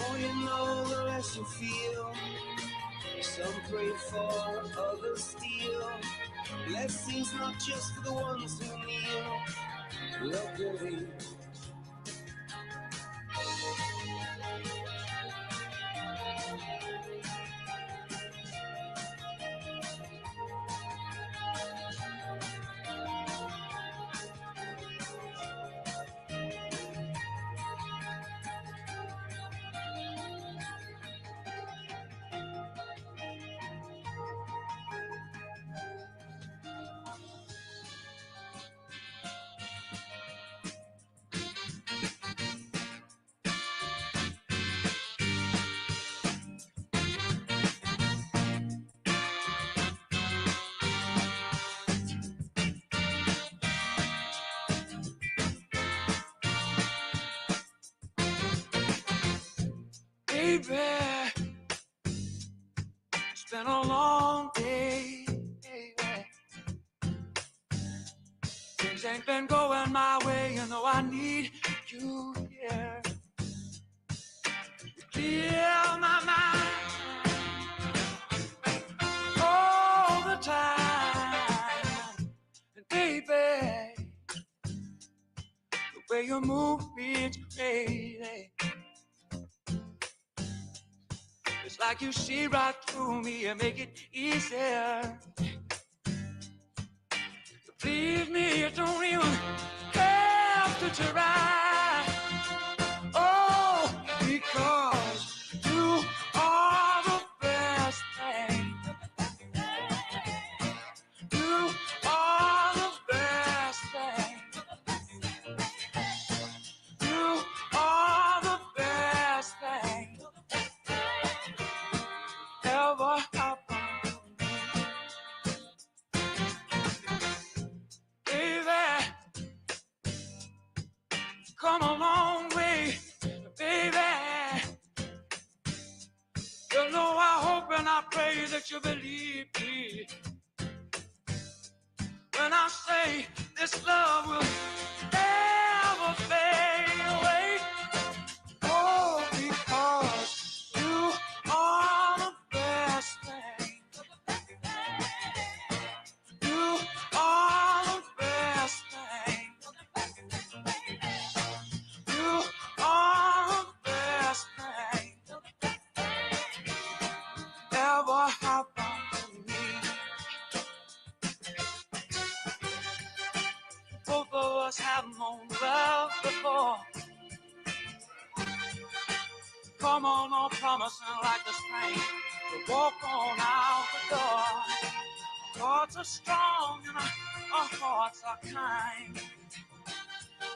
Oh, you know the rest you feel. Some pray for, others steal. Blessings not just for the ones who kneel. Luckily, baby, it's been a long day, baby. Things ain't been going my way, you know I need you here. Clear my mind all the time. And baby, the way you move me, it's crazy. It's like you see right through me and make it easier. Please me, you don't even have to try. Oh, because you are the best thing. You are the best thing. You are the best thing ever happened to me. Baby, come a long way, baby. You know I hope and I pray that you believe me when I say this love will never fade away. Oh, because you are the best thing. You are the best thing. You are the best thing ever happened to me. Both of us have known love before. Come on, no promising like the spring to walk on out the door. Hearts are strong and our hearts are kind.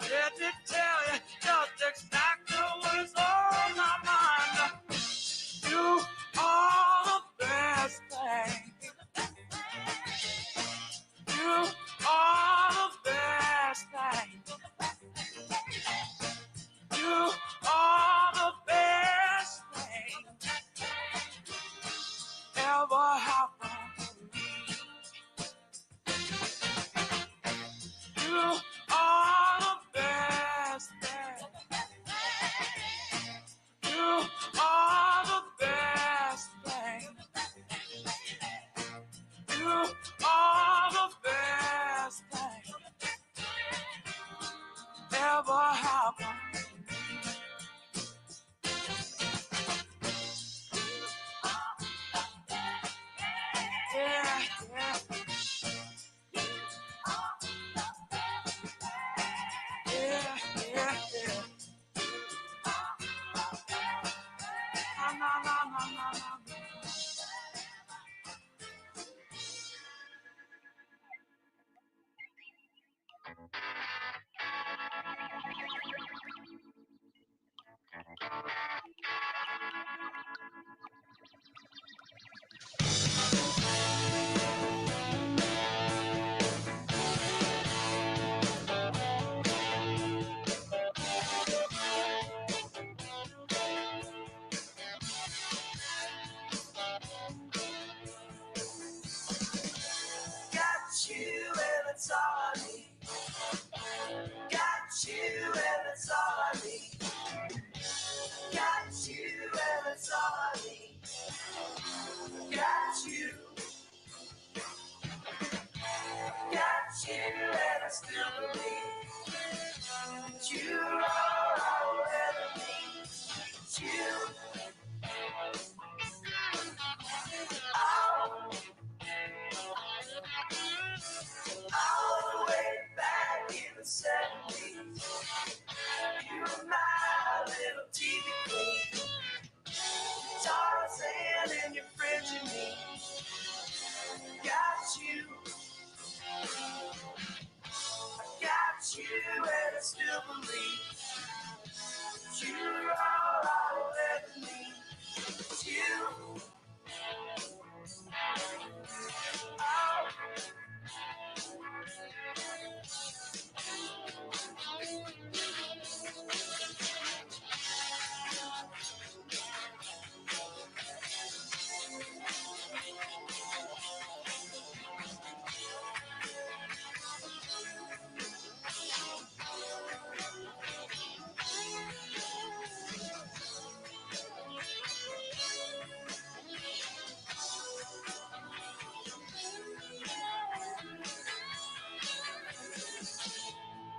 Let me tell you just exactly what's on my mind. You are the best thing. You are the best thing. You are the best thing ever happened to me. You are the best thing. You are the best thing. You are the best thing ever happened. Yeah, yeah. Yeah, yeah, yeah. Na, na, na, na, na, na. believe you're all I'll ever need. It's you. Oh.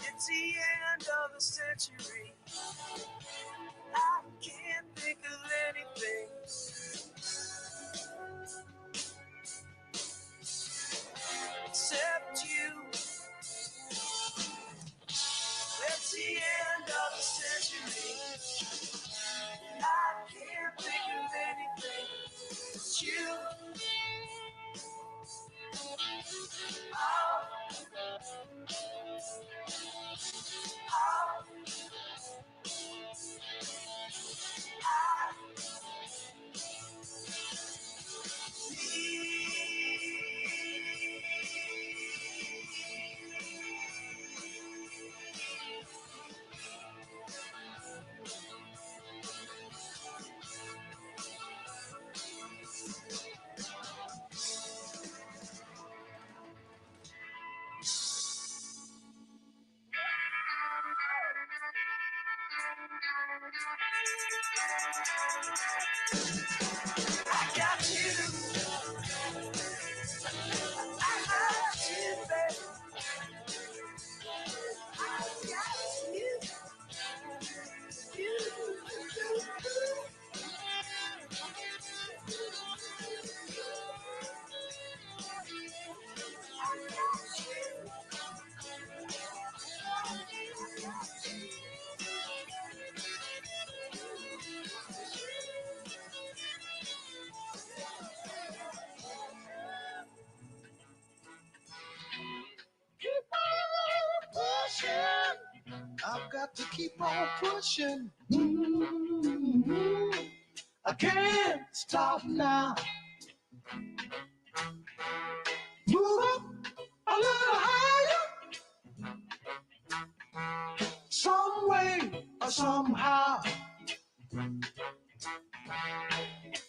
It's the end of the century. I can't think of anything except you. It's the end of the century. I can't think of anything. It's you. Oh. I got you. I got you, baby. I got you. You. I've got to keep on pushing. I can't stop now. Move up a little higher. Some way or somehow.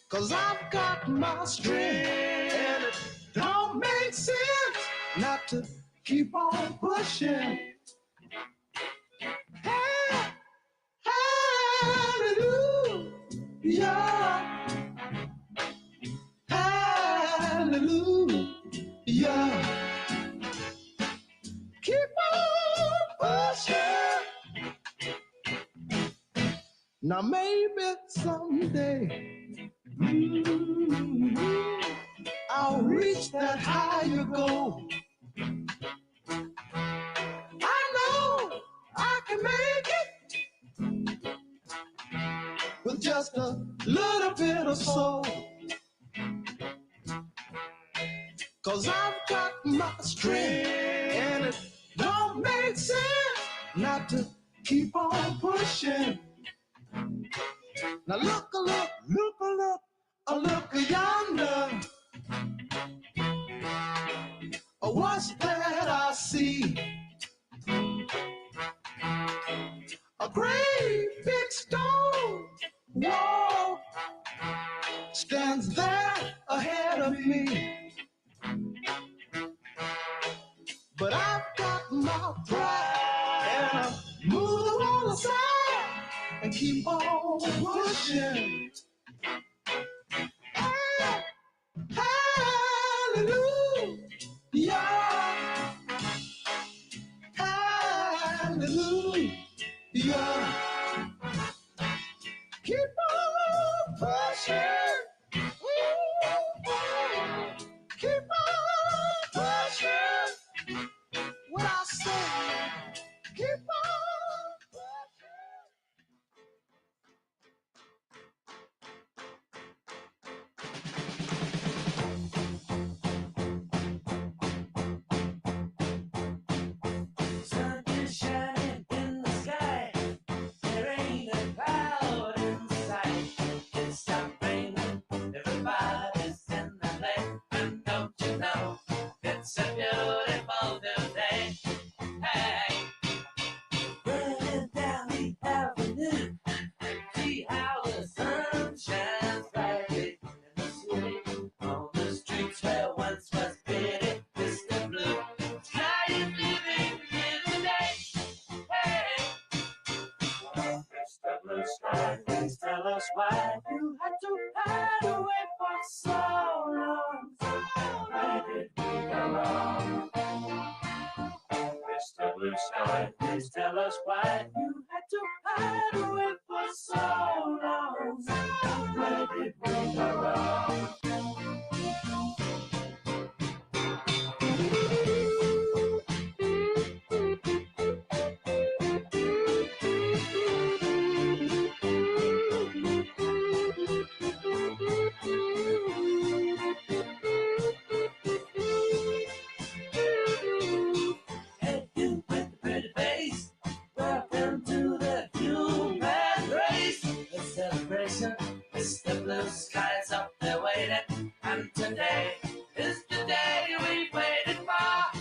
'Cause I've got my strength. And it don't make sense not to keep on pushing. Hallelujah, hallelujah. Keep on pushing. Now maybe someday I'll reach that higher goal. I know I can make it with just a little bit of soul. 'Cause I've got my strength, and it don't make sense not to keep on pushing. Now look yonder. What's that I see? A great big stone wall stands there ahead of me. But I've got my pride, and I'm moving on aside and keep on pushing. Hallelujah, hallelujah. Keep on pushing. Keep on pushing. What I say, keep on pushing. Sun is shining in the sky. blue sky, please tell us why you had to hide away for so long. Where did we go wrong? Mr. Blue Sky, please tell us why you had to hide away for so long. Where did we go wrong? Hey, you with the pretty face, welcome to the human race. A celebration, Mr. Blue Sky's up there waiting, and today is the day we waited for.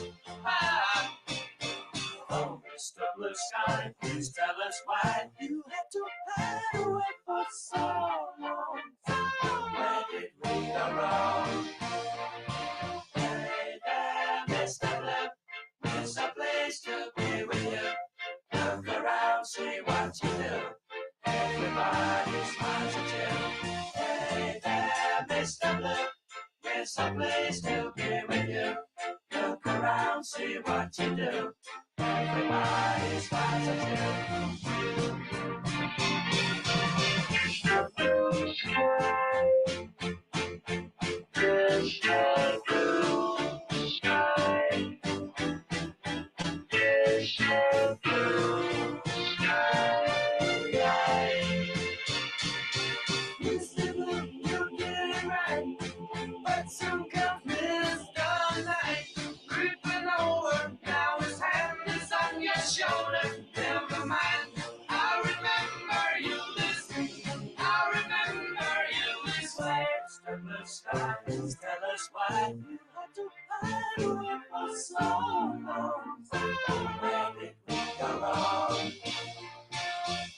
Oh, Mr. Blue Sky, please tell us why you had to hide away for so long. Where did we go wrong? Hey there, Mr. Blue, it's a place to be with you. Look around, see what you do. Everybody smiles at you. Hey there, Mr. Blue, it's a place to be with you. Look around, see what you do. Everybody smiles at you. Mr. Blue, you get it right, but some company's done night. Creeping over, now his hand is on your shoulder. Never mind, I remember you this way. Mr. Blue Sky, please tell us why you had to hide away for so long. Where did we go wrong?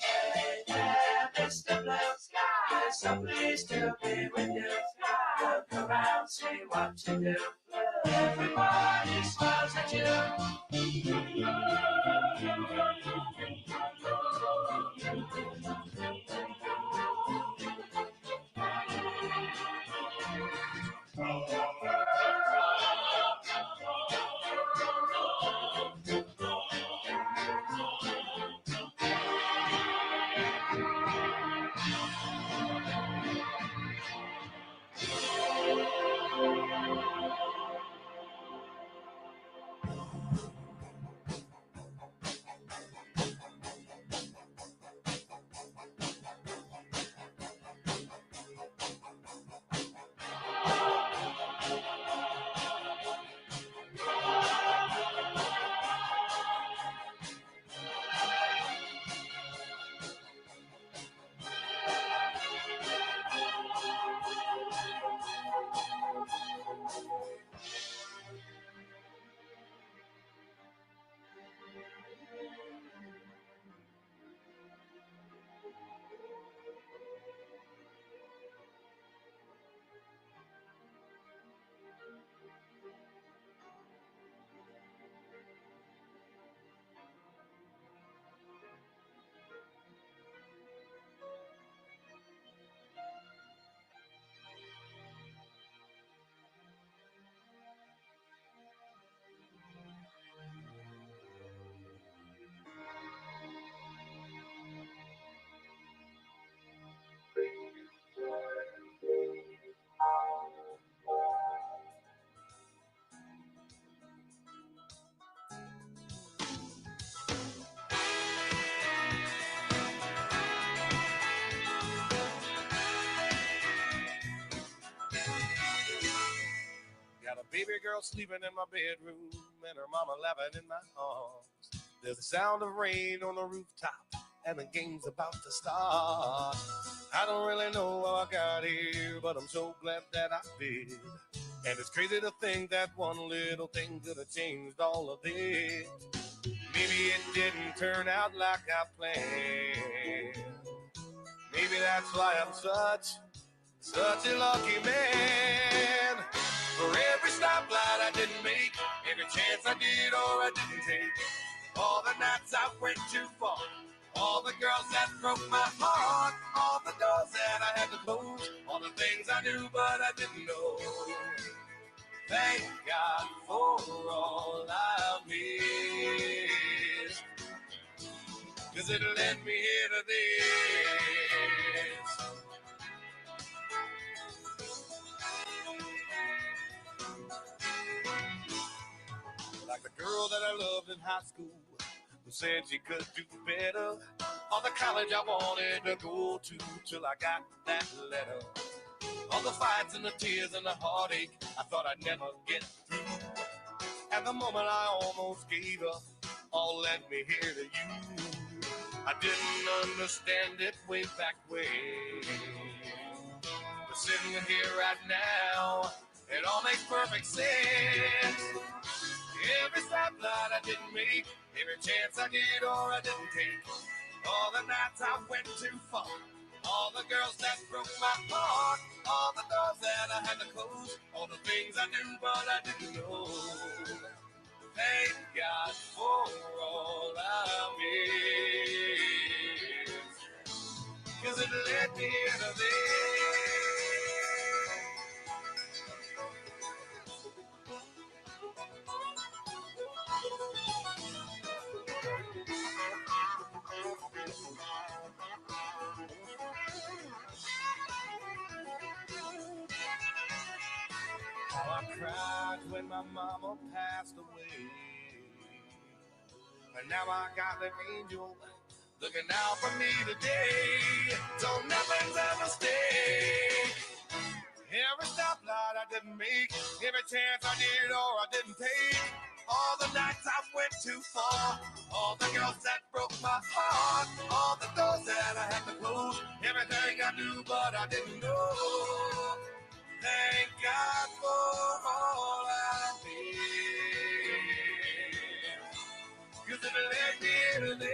Hey there, Mr. Blue Sky, so pleased to be with you. Look around, see what you do. Everybody smiles at you. Got a baby girl sleeping in my bedroom and her mama laughing in my arms. There's the sound of rain on the rooftop and the game's about to start. I don't really know how I got here, but I'm so glad that I did. And it's crazy to think that one little thing could have changed all of this. Maybe it didn't turn out like I planned. Maybe that's why I'm such a lucky man. For every stoplight I didn't make, every chance I did or I didn't take, all the nights I went too far, All the girls that broke my heart, all the doors that I had to close, all the things I knew but I didn't know. Thank God for all I missed, 'cause it led me here to this. Like the girl that I loved in high school, who said she could do better, all the college I wanted to go to till I got that letter. All the fights and the tears and the heartache, I thought I'd never get through. At the moment I almost gave up, all led me here to you. I didn't understand it way back when, but sitting here right now, it all makes perfect sense. Every stoplight I didn't make, every chance I did or I didn't take, all the nights I went too far, all the girls that broke my heart, all the doors that I had to close, all the things I knew but I didn't know. Thank God for all I missed, 'cause it led me to this. How I cried when my mama passed away, and now I got an angel looking out for me today. So nothing's a mistake. Every stoplight I didn't make, every chance I did or I didn't take, all the nights I went too far, all the girls that broke my heart, all the doors that I had to close, everything I knew but I didn't know. Thank God for all I did, 'cause it led me to this.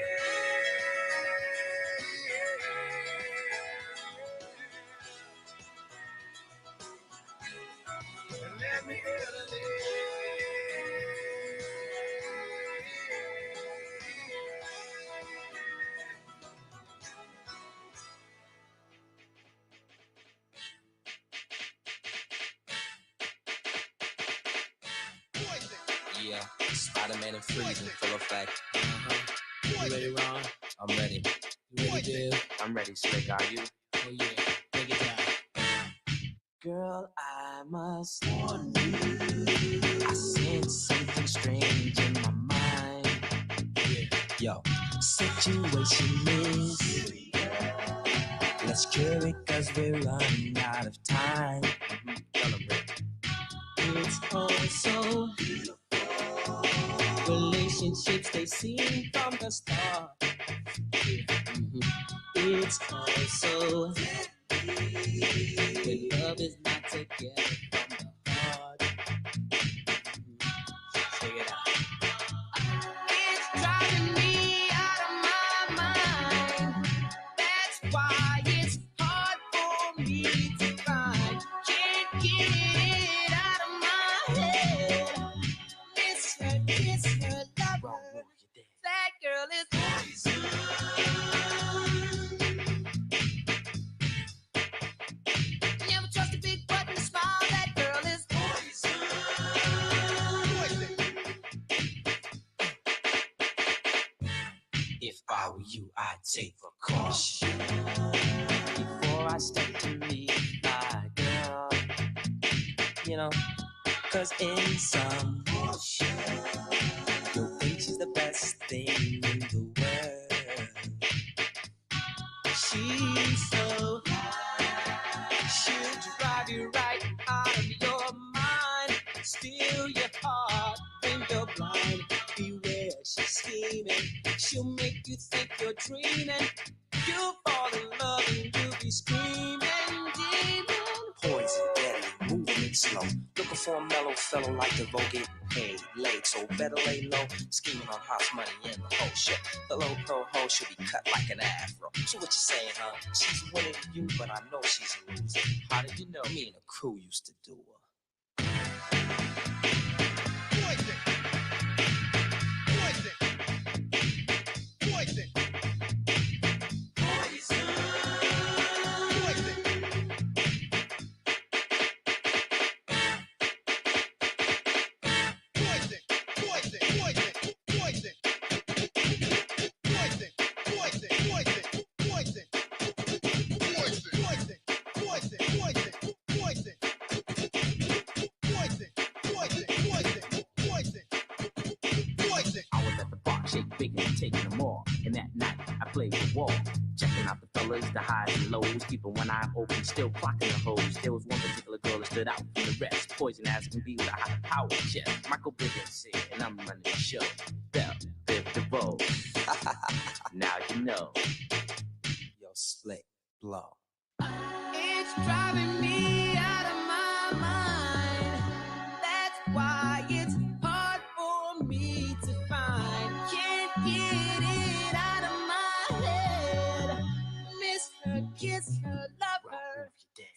It led me to this. Yeah, Spider-Man and Feuds in full effect. You ready, Ron? I'm ready. You ready, Dale? I'm ready, Slick. Are you? Oh yeah, take it down. Girl, I must warn you, I sense something strange in my mind. Yo, situation is, let's cure it 'cause we're running out of time. It's also relationships they seem from the start. It's also when love is not together from the heart. Check it out. It's driving me out of my mind. That's why it's hard for me to find. Can't get it out of my head. Miss her lover. That girl is poison. Never trust a big button to smile. That girl is poison. If I were you, I'd take precaution before I step to meet my girl. You know, 'cause in some you'll think she's the best thing in the world. She's so she'll drive you right out of your mind, steal your heart when you're blind. Beware, she's scheming. She'll make you think you're dreaming. You'll fall in love and you'll be screaming, demon. Poison, deadly, moving slow. Looking for a mellow fellow like the vote getting paid late, so better lay low. Scheming on house money in the whole shit. The low pro hoe should be cut like an afro. So what you saying, huh? She's winning you, but I know she's a loser. How did you know? Me and the crew used to do her. Poison. Poison. Poison. shake big and taking them all. And that night, I played the wall. Checking out the fellas, the highs and lows, keeping one eye open, still clocking the hoes. There was one particular girl that stood out from the rest. Poison as can be with a high power chest. Michael Bivens said, and I'm running the show. Bell, Biv DeVoe. Now you know. Yo, slick, blow. It's driving me out of my mind. That's why it's hard for me to find. Can't get it out of my head. Miss her, kiss her, love her.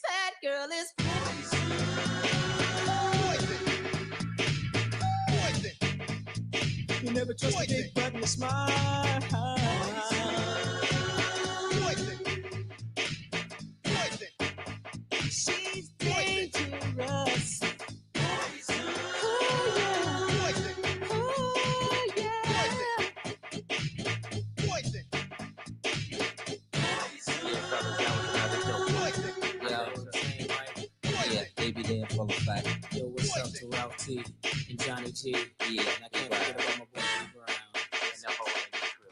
That girl is poison. You never trust a big button to smile. She's dangerous. Oh yeah. Oh yeah. Poison. Yeah, baby, they in full effect. Yo, what's up to Ralph T and Johnny G? Yeah, And I can't forget about my boy Lee Brown. And that whole crew.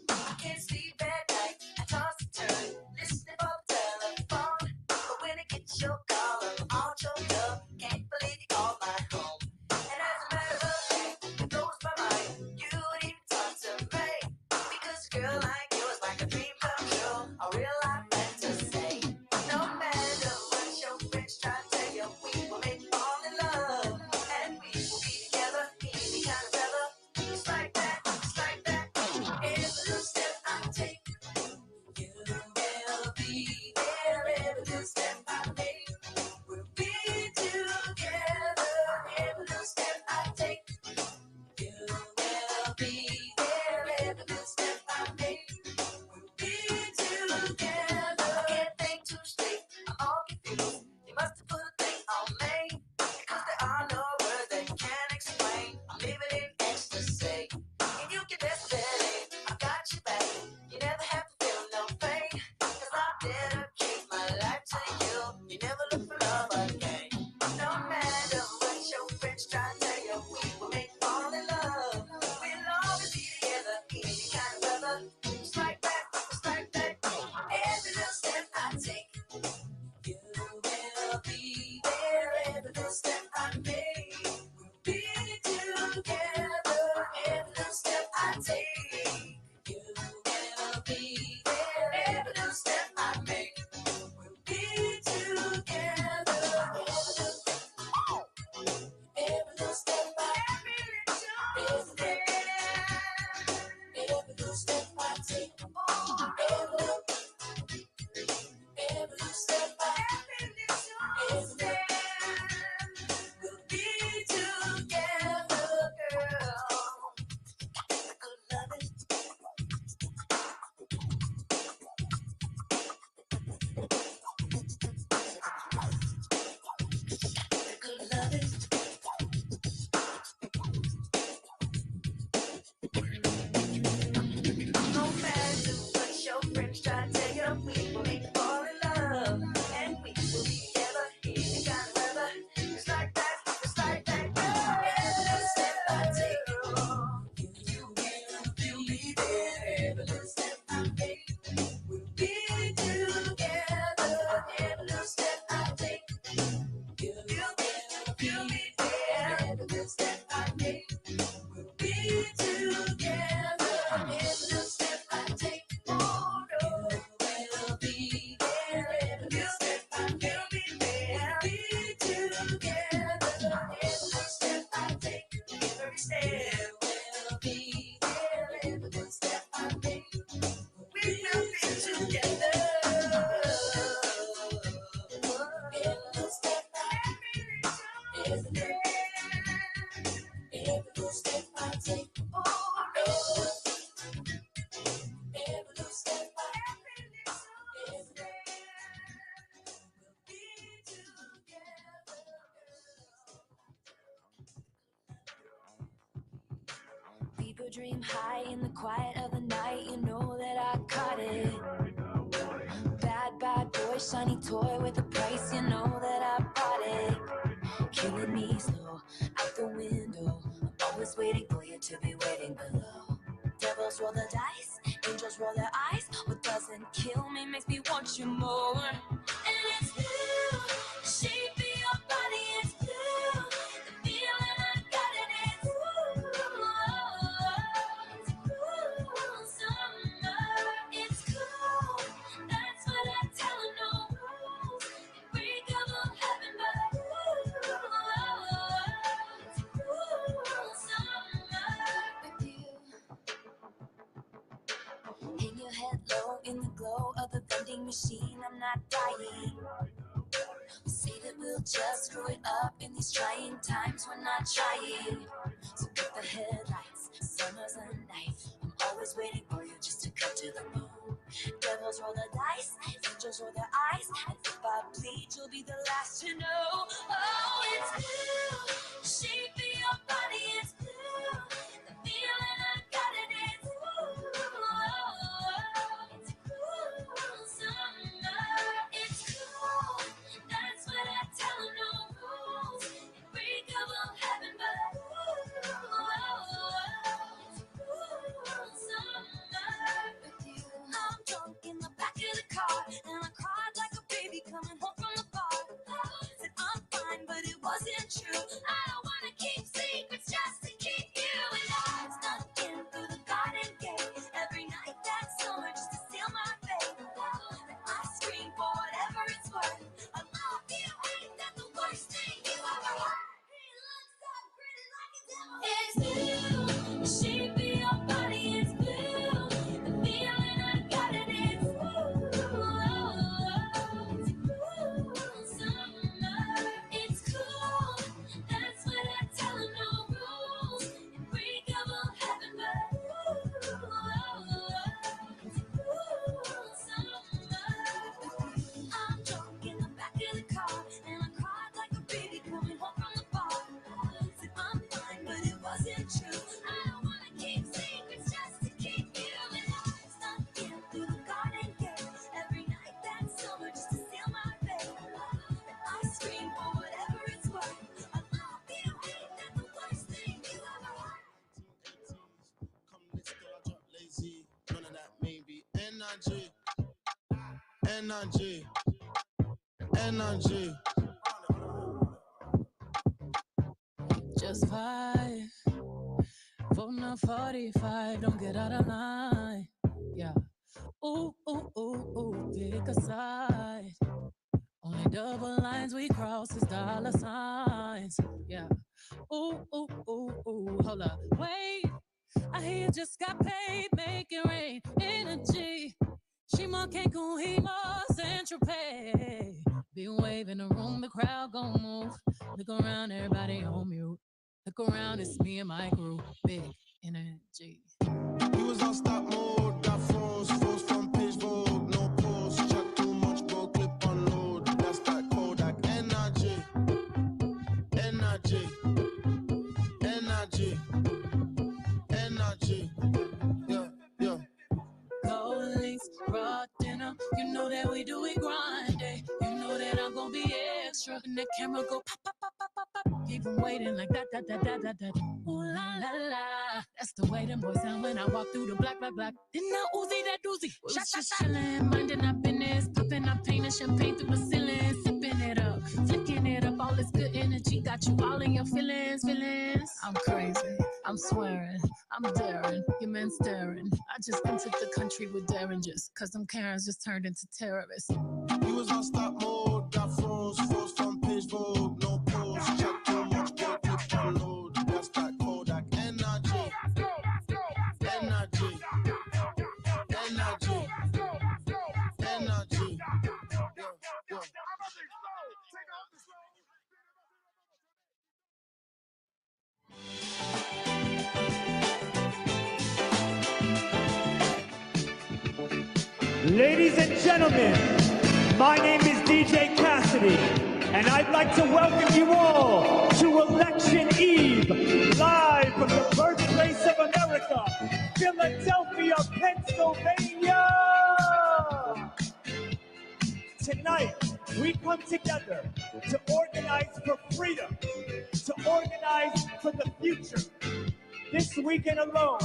I can't sleep at night. I toss and turn, listening for the telephone. But when it gets your call, I'm all choked up. Can't believe you called my home. And as a matter of fact, it blows my mind. You would even talk to me. Because a girl like you is like a dream come true. A real life fantasy. No matter what your friends try to tell you, we will make you fall in love. And we will be together, any kind of weather. Just like that, just like that. Every little step I take, you will be there. Every little step I make, we'll be together. Every little step I take, you will be there. Every little step I make, we'll be together. I can't think too straight, I'm all confused. They must have put a thing on me, because there are no words that can explain. I'm living in ecstasy, and you can best believe I got you back. You never have to feel no pain, because I dedicate my life to you. You never look for love again. No matter what your friends try to tell you, we will make you fall in love. We'll always be together, any kind of weather. Just like that, just like that. Every little step I take, you will be there. Every little step I make, we'll be together. Every little step I take, you will be there. Every little step I make, we'll be together. Every little step I take, every little step I take, every little step I take, we'll be together, girl. Good loving. Good loving. No matter what your friends try to tell you, we will make you fall in love. And we will be together, any kind of weather. Just like that, just like that. Every little step I take, you will be there. Every little step I make, we'll be together. Every little step I take, you will be there. Every little step I make, we'll be together. Every little step I take, oh no, we'll be there. Every little step I will be there. We'll be together. Every little step I take, every step will be there. Every little step I make, we will be together. Every little step I take, every little step I take, oh no. Every little step I take, every day we'll be together. your dream high in the quiet of the night. You know that I caught it. Bad, bad boy, shiny toy with a price. You know that I bought it. Killing me slow, out the window. I'm always waiting for you to be waiting below. Devils roll the dice, angels roll their eyes. What doesn't kill me makes me want you more. And it's blue, the shape of your body is blue. The feeling I got it is blue. It's cool, summer, it's cool. That's what I tell her, no rules. Unbreakable heaven, but it's cool, summer with you. Hang your head low in the glow of the vending machine. I'm not dying. Say that we'll just screw it up in these trying times. We're not trying. So get the headlights. Summer's a night. I'm always waiting for you just to cut to the bone. Devils roll the dice, angels roll their eyes. And if I bleed, you'll be the last to know. Oh, it's blue. The shape of your body is blue. The feeling I got it is blue. It's cool, summer. It's cool. That's what I tell her, no rules. Unbreakable heaven, but it's cool, summer with you. I'm drunk in the back of the car, and I cried like a baby coming home from the bar. Said I'm fine, but it wasn't true. I don't wanna keep secrets just to keep you alive. Snuck in through the garden gate every night that summer just to steal my faith. And I scream for whatever it's worth. I love you, ain't that the worst thing you ever heard? He looks so pretty like a devil. It's blue, the shape of your body is blue. The feeling I got it is blue. It's cool, summer. It's cool. That's what I tell her, no rules. Unbreakable heaven, but it's cool, summer. I'm drunk in the back of the car, and I cried like a baby coming home from the bar. Said I'm fine, but it wasn't true. I don't wanna keep secrets just to keep you alive. Snuck in through the garden gate every night that summer just to steal my faith. And I scream for whatever it's worth. I love you, ain't that the worst thing you ever heard? Come let's go, I drop lazy. None of that maybe. Energy. Just 5, voting on 45, don't get out of line. Yeah. Ooh, ooh, ooh, ooh, pick a side. Only double lines we cross is dollar signs. Yeah. Ooh, ooh, ooh, ooh, hold up. Wait, I hear you just got paid, make it rain. Energy. She more Cancun, he more Central Pay. Be waving the room, the crowd gon' move. Look around, everybody on mute. Look around, it's me and my crew. Big energy. We was on stop mode, got froze from page vogue, no pause, chat too much, go clip unload. That's that Kodak energy. Yeah. Cold links, raw dinner. You know that we do it grind day. You know that I'm gonna be extra. And the camera go pop, pop, pop, pop, pop, pop. Keep them waiting like that. Ooh la la la. That's the way them boys sound when I walk through the black. Then I Uzi that doozy. Shot. Chillin', minding up in this, popping up, painting champagne through the ceiling, sipping it up, flicking it up. All this good energy got you all in your feelings. I'm crazy. I'm swearing. I'm daring. Your man staring. I just entered the country with derringers, cause them Karens just turned into terrorists. We was on stop mode, got froze from page vogue, no pause, chat too much, go clip unload. That's that Kodak energy. Yeah. Ladies and gentlemen, my name is DJ Cassidy, and I'd like to welcome you all to Election Eve, live from the birthplace of America. America, Philadelphia, Pennsylvania. Tonight, we come together to organize for freedom, to organize for the future. This weekend alone,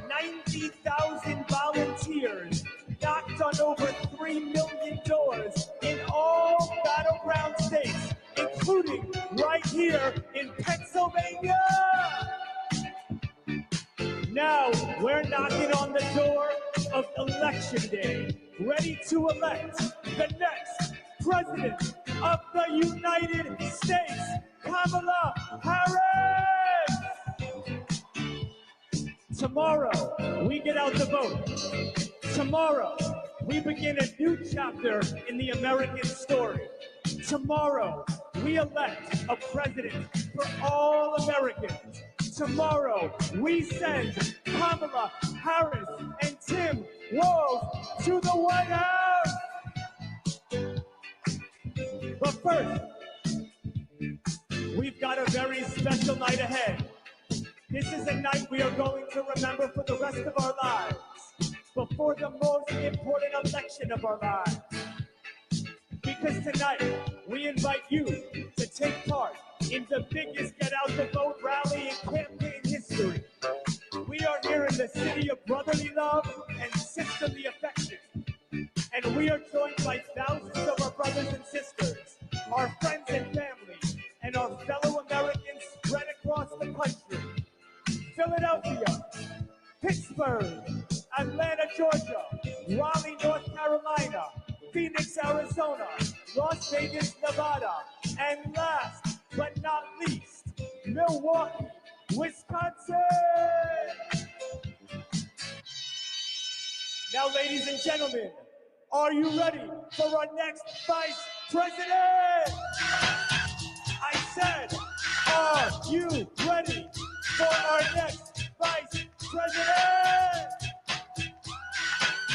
90,000 volunteers knocked on over 3 million doors in all battleground states, including right here in Pennsylvania. Now we're knocking on the door of Election Day, ready to elect the next President of the United States, Kamala Harris. Tomorrow, we get out the vote. Tomorrow, we begin a new chapter in the American story. Tomorrow, we elect a president for all Americans. Tomorrow, we send Kamala Harris and Tim Walz to the White House. But first, we've got a very special night ahead. This is a night we are going to remember for the rest of our lives, before the most important election of our lives. Because tonight, we invite you to take part in the biggest Get Out the Vote rally in campaign history. We are here in the city of brotherly love and sisterly affection. And we are joined by thousands of our brothers and sisters, our friends and family, and our fellow Americans spread across the country. Philadelphia, Pittsburgh, Atlanta, Georgia, Raleigh, North Carolina, Phoenix, Arizona, Las Vegas, Nevada, and last but not least, Milwaukee, Wisconsin. Now, ladies and gentlemen, are you ready for our next Vice President? I said, are you ready for our next Vice President?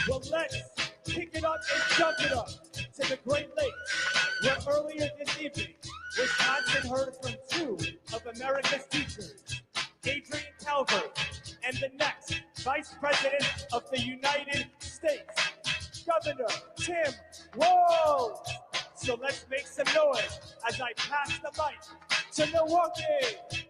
Well, let's kick it up and jump it up to the Great Lakes, where earlier this evening, Wisconsin heard from two of America's teachers, Adrian Calvert, and the next Vice President of the United States, Governor Tim Walz. So let's make some noise as I pass the mic to Milwaukee.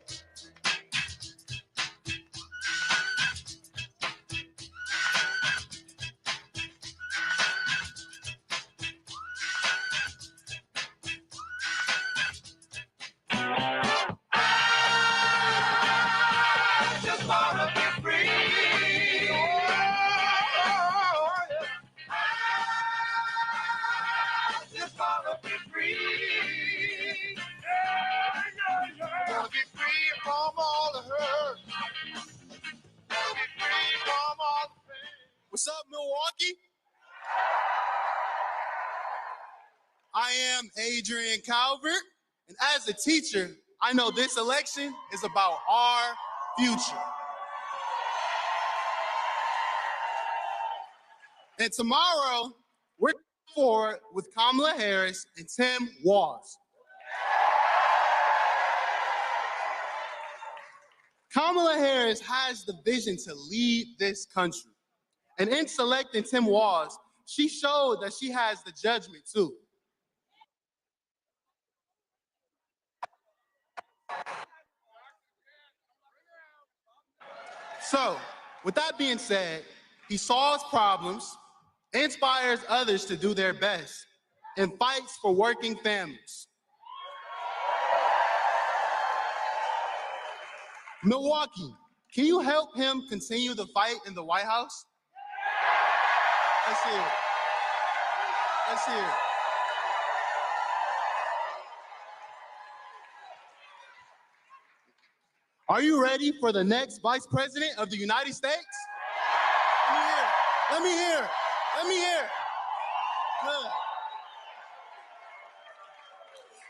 What's up, Milwaukee? I am Adrian Calvert, and as a teacher, I know this election is about our future. And tomorrow, we're forward with Kamala Harris and Tim Walz. Kamala Harris has the vision to lead this country. And in selecting Tim Walz, she showed that she has the judgment too. So, with that being said, he solves problems, inspires others to do their best, and fights for working families. Milwaukee, can you help him continue the fight in the White House? Let's hear it. Let's hear it. Are you ready for the next Vice President of the United States? Let me hear. Let me hear. Good.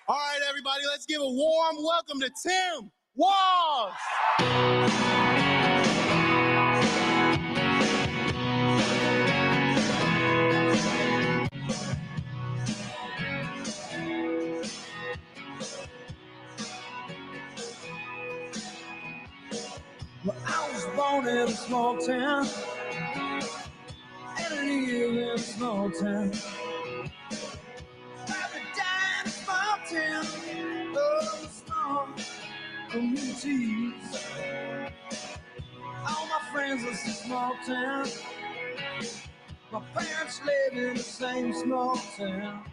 All right, everybody, let's give a warm welcome to Tim Walz. Well, I was born in a small town, and I live in a small town. I died in a small town, oh, small communities. All my friends live in a small town. My parents live in the same small town.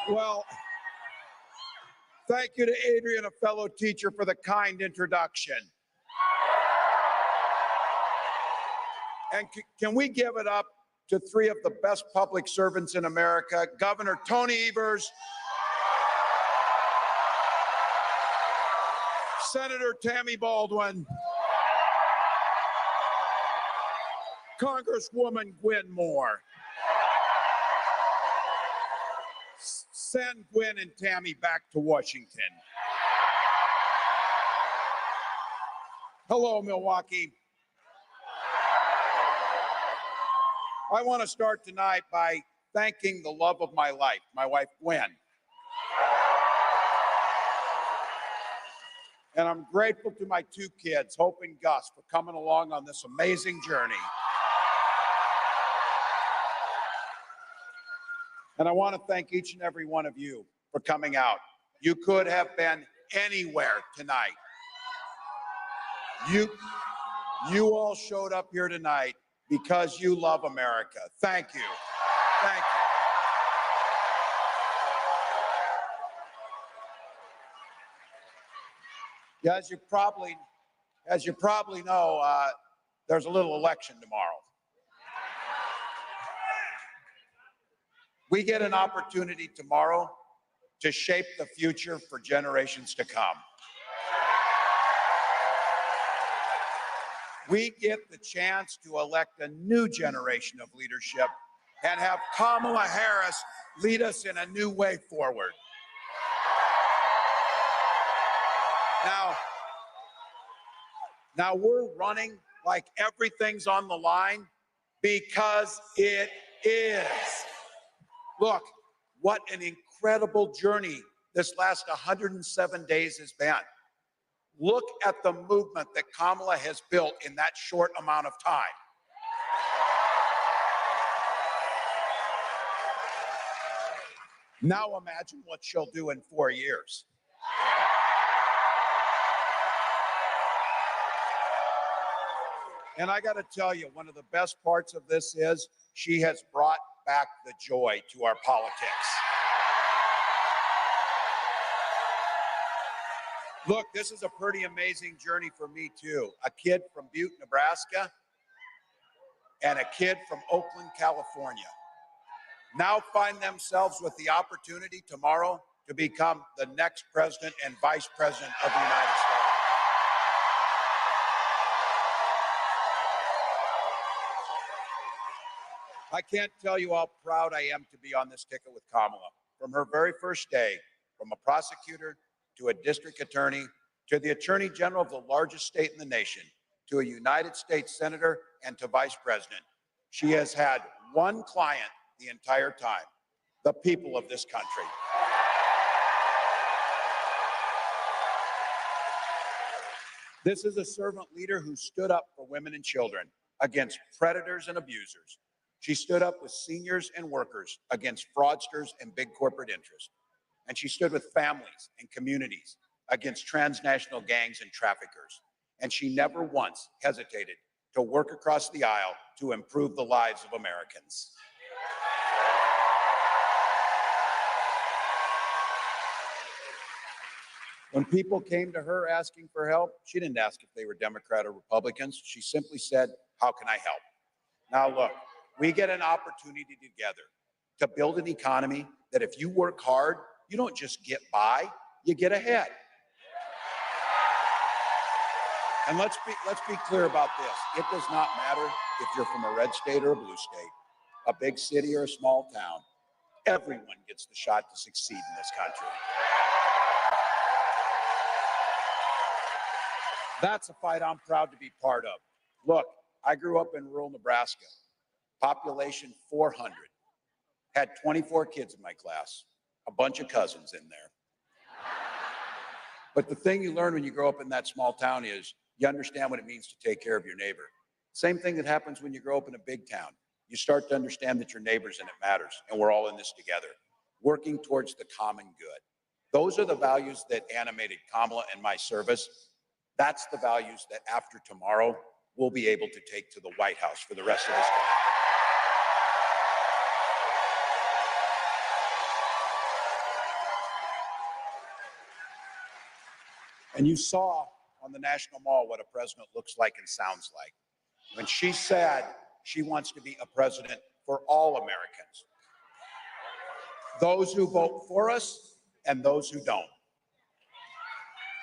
Well, thank you to Adrian, a fellow teacher, for the kind introduction. And can we give it up to three of the best public servants in America, Governor Tony Evers, Senator Tammy Baldwin, Congresswoman Gwen Moore. Send Gwen and Tammy back to Washington. Hello, Milwaukee. I want to start tonight by thanking the love of my life, my wife, Gwen. And I'm grateful to my two kids, Hope and Gus, for coming along on this amazing journey. And I want to thank each and every one of you for coming out. You could have been anywhere tonight. You all showed up here tonight because you love America. Thank you. Thank you. Yeah, as you probably know, there's a little election tomorrow. We get an opportunity tomorrow to shape the future for generations to come. We get the chance to elect a new generation of leadership and have Kamala Harris lead us in a new way forward. Now we're running like everything's on the line because it is. Look, what an incredible journey this last 107 days has been. Look at the movement that Kamala has built in that short amount of time. Now imagine what she'll do in 4 years. And I got to tell you, one of the best parts of this is she has brought back the joy to our politics. Look, this is a pretty amazing journey for me too. A kid from Butte, Nebraska, and a kid from Oakland, California, now find themselves with the opportunity tomorrow to become the next president and vice president of the United States. I can't tell you how proud I am to be on this ticket with Kamala. From her very first day, from a prosecutor to a district attorney to the attorney general of the largest state in the nation, to a United States senator and to vice president, she has had one client the entire time: the people of this country. This is a servant leader who stood up for women and children against predators and abusers. She stood up with seniors and workers against fraudsters and big corporate interests. And she stood with families and communities against transnational gangs and traffickers. And she never once hesitated to work across the aisle to improve the lives of Americans. When people came to her asking for help, she didn't ask if they were Democrat or Republicans. She simply said, "How can I help?" Now look, we get an opportunity together to build an economy that if you work hard, you don't just get by, you get ahead. And let's be clear about this. It does not matter if you're from a red state or a blue state, a big city or a small town. Everyone gets the shot to succeed in this country. That's a fight I'm proud to be part of. Look, I grew up in rural Nebraska. population 400, had 24 kids in my class, a bunch of cousins in there. But the thing you learn when you grow up in that small town is you understand what it means to take care of your neighbor. Same thing that happens when you grow up in a big town. You start to understand that you're neighbors and it matters, and we're all in this together, working towards the common good. Those are the values that animated Kamala and my service. That's the values that after tomorrow, we'll be able to take to the White House for the rest of this day. And you saw on the National Mall what a president looks like and sounds like when she said she wants to be a president for all Americans, those who vote for us and those who don't.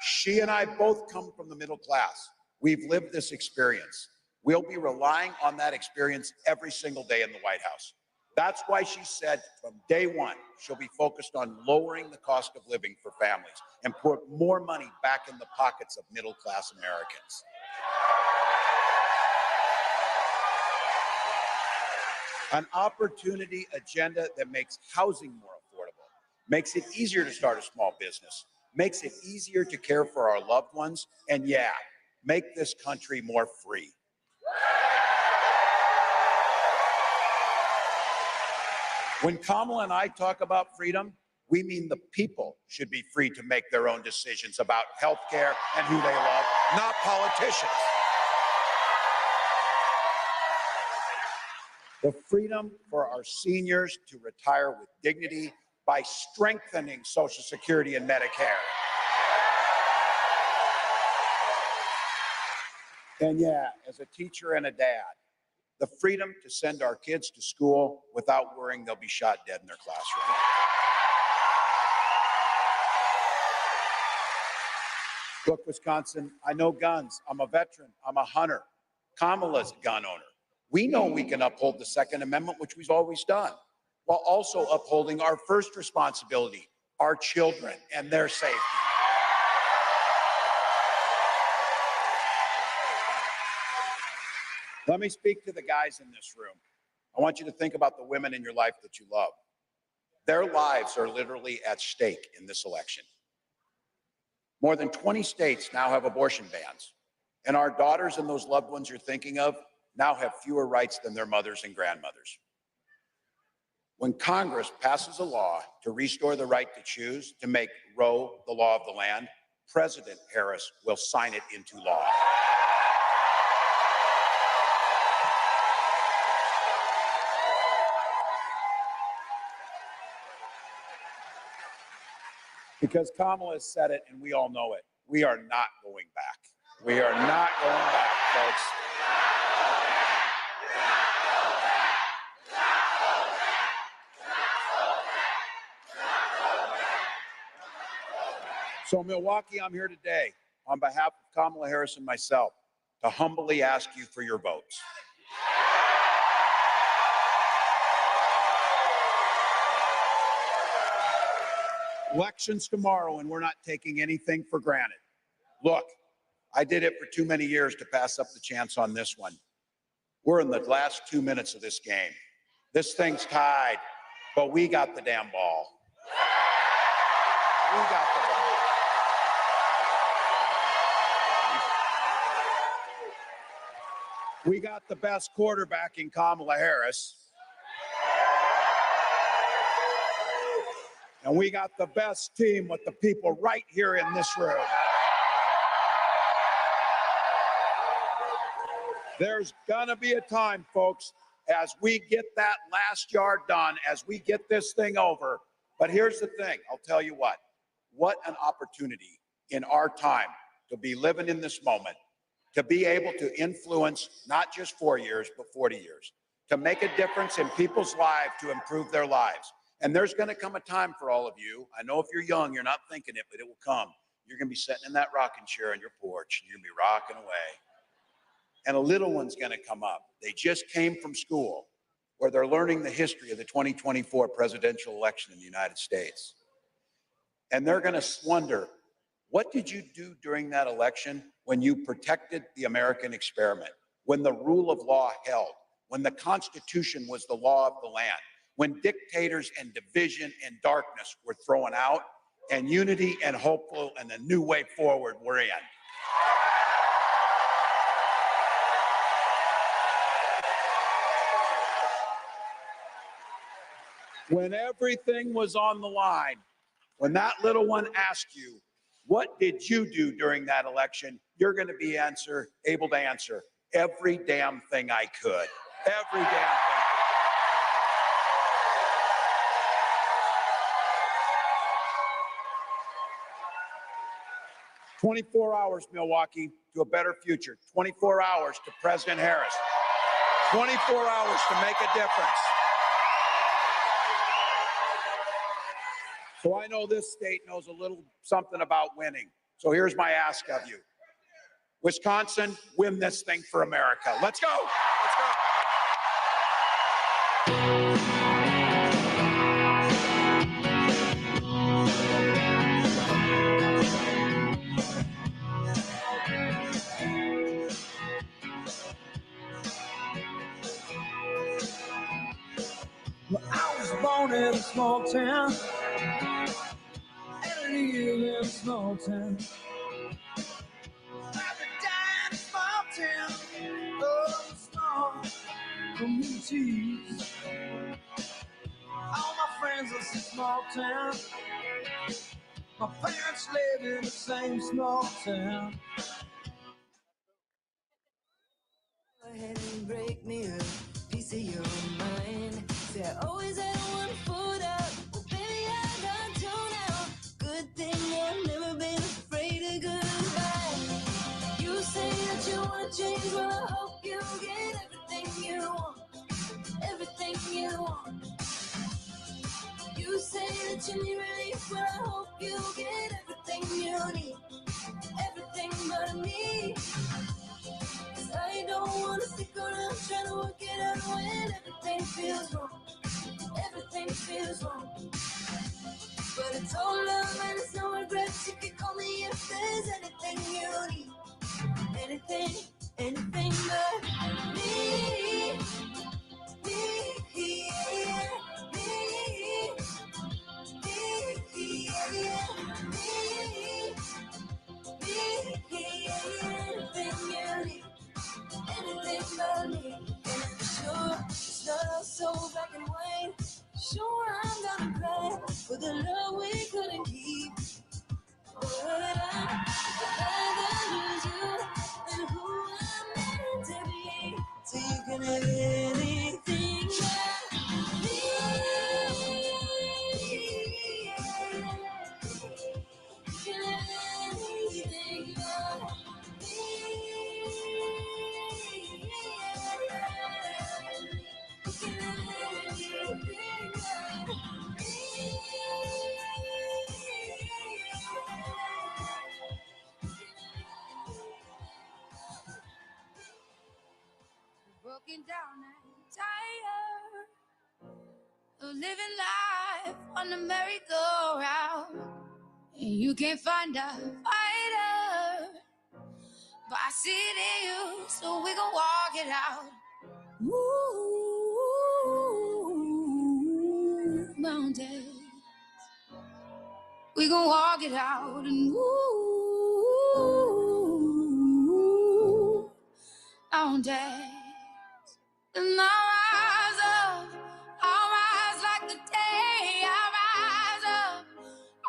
She and I both come from the middle class. We've lived this experience. We'll be relying on that experience every single day in the White House. That's why she said from day one, she'll be focused on lowering the cost of living for families and put more money back in the pockets of middle-class Americans. An opportunity agenda that makes housing more affordable, makes it easier to start a small business, makes it easier to care for our loved ones, and yeah, make this country more free. When Kamala and I talk about freedom, we mean the people should be free to make their own decisions about health care and who they love, not politicians. The freedom for our seniors to retire with dignity by strengthening Social Security and Medicare. And yeah, as a teacher and a dad, the freedom to send our kids to school without worrying they'll be shot dead in their classroom. Look, Wisconsin, I know guns. I'm a veteran. I'm a hunter. Kamala's a gun owner. We know we can uphold the Second Amendment, which we've always done, while also upholding our first responsibility, our children and their safety. Let me speak to the guys in this room. I want you to think about the women in your life that you love. Their lives are literally at stake in this election. More than 20 states now have abortion bans, and our daughters and those loved ones you're thinking of now have fewer rights than their mothers and grandmothers. When Congress passes a law to restore the right to choose, to make Roe the law of the land, President Harris will sign it into law. Because Kamala has said it, and we all know it. We are not going back. We are not going back, folks. So, Milwaukee, I'm here today on behalf of Kamala Harris and myself to humbly ask you for your votes. Elections tomorrow, and we're not taking anything for granted. Look, I did it for too many years to pass up the chance on this one. We're in the last 2 minutes of this game. This thing's tied, but we got the damn ball. We got the ball. We got the best quarterback in Kamala Harris. And we got the best team with the people right here in this room. There's gonna be a time, folks, as we get that last yard done, as we get this thing over. But here's the thing, I'll tell you what an opportunity in our time to be living in this moment, to be able to influence not just 4 years, but 40 years, to make a difference in people's lives, to improve their lives. And there's going to come a time for all of you. I know if you're young, you're not thinking it, but it will come. You're going to be sitting in that rocking chair on your porch, and you're going to be rocking away. And a little one's going to come up. They just came from school where they're learning the history of the 2024 presidential election in the United States. And they're going to wonder, what did you do during that election when you protected the American experiment, when the rule of law held, when the Constitution was the law of the land, when dictators and division and darkness were thrown out, and unity and hopeful and a new way forward were in. When everything was on the line, when that little one asked you, what did you do during that election? You're going to be able to answer every damn thing I could. Every damn thing. 24 hours, Milwaukee, to a better future. 24 hours to President Harris. 24 hours to make a difference. So I know this state knows a little something about winning. So here's my ask of you. Wisconsin, win this thing for America. Let's go. Let's go. Well, I was born in a small town, and I live in a small town. I'm a tiny small town, oh, small communities. All my friends are from small town. My parents live in the same small town. Go ahead and break me a piece of your mind. Say I always had one foot out. Well, baby, I got two now. Good thing I've never been afraid of goodbye. You say that you want to change, well, I hope you get everything you want. Everything you want. You say that you need relief, well, I hope you get everything you need. Everything but me. I don't wanna stick around trying to work it out when everything feels wrong. Everything feels wrong. But it's all love and it's no regrets. You can call me if there's anything you need. Anything, anything but me. Me, yeah, me. Me, yeah, me. Me, anything you need. Anything but me. And sure, it's not all so black and white. Sure, I'm gonna cry for the love we couldn't keep. But I'd rather lose you than who I'm meant to be. So you can have anything but me. You can have anything but broken down and tired of living life on the merry-go-round. And you can't find a fighter, but I see it in you, so we gon' walk it out. Ooh, mountains, we gon' walk it out. And ooh, mountains. And I'll rise like the day. I'll rise up,